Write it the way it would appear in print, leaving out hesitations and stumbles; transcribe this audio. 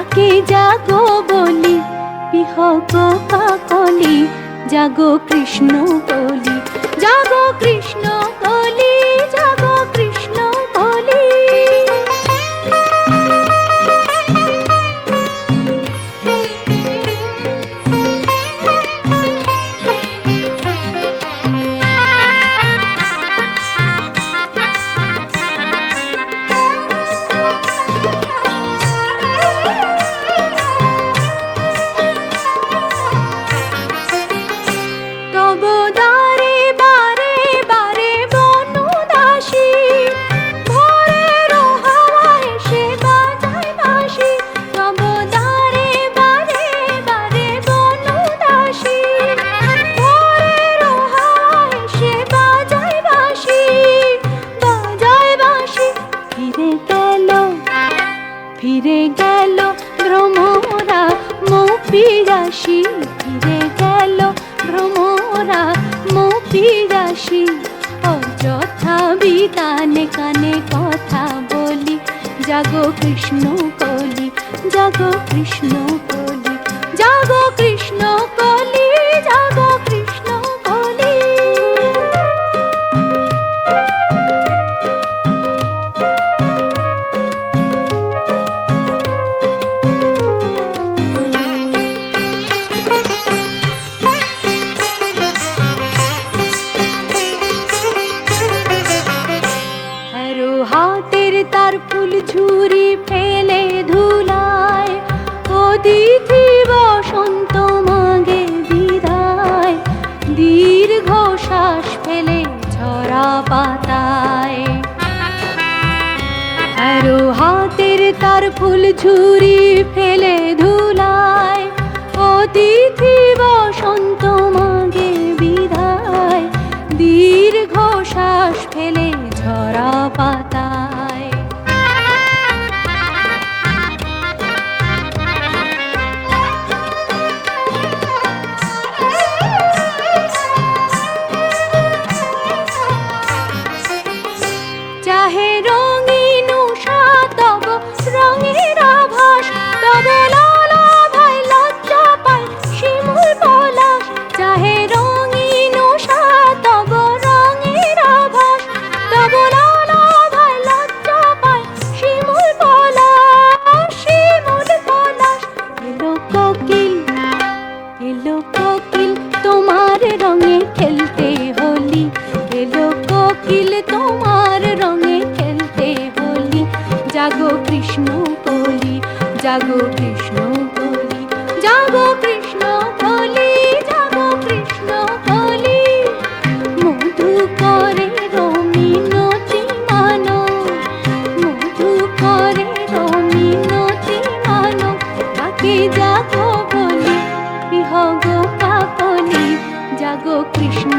ডাকে জাগো বলি, বিহগ কাকলি, জাগো কৃষ্ণ কলি, জাগো কৃষ্ণ কলি, জাগো কৃষ্ণ কলি। ফিরে গেল ভ্রমরা মৌপিরাসি, ফিরে গেল ভ্রমরা মৌপিরাসি। অযথা বিতানে কানে কথা বলি, জাগো কৃষ্ণ কলি, জাগো কৃষ্ণ কলি, জাগো কৃষ্ণ কলি, জাগো কৃষ্ণ কলি। হাতের তার ফুল ঝুরি ফেলে ধুলায়, অতিথি বসন্ত মাগে বিদায়, দীর্ঘ শ্বাস ফেলে ঝরা পাতায়। আরো হাতের তার ফুল ঝুরি ফেলে ধুলায়, অতিথি বসন্ত মাগে বিদায়, দীর্ঘ শ্বাস ফেলে ঝরা পাতায়। চাহে রঙিন উষা তব রঙের আভাস, তব লালাভাই লজ্জা পায় শিমুল পলাশ। চাহে রঙিন উষা তব রঙের আভাস, তব লালাভাই লজ্জা পায় শিমুল পলাশ, শিমুল পলাশ। এলো কোকিল, এলো কোকিল তোমার রঙে খেলতে হোলি, এলো কোকিল তোমার রঙে খেলতে হোলি। জাগো কৃষ্ণ কলি, জাগো কৃষ্ণ কলি, জাগো কৃষ্ণ কলি, জাগো কৃষ্ণ কলি। মধু করে রমিনতি মানো, মধু করে রমিনতি মানো। ডাকে জাগো বলি, বিহগ কাকলি, জাগো কৃষ্ণ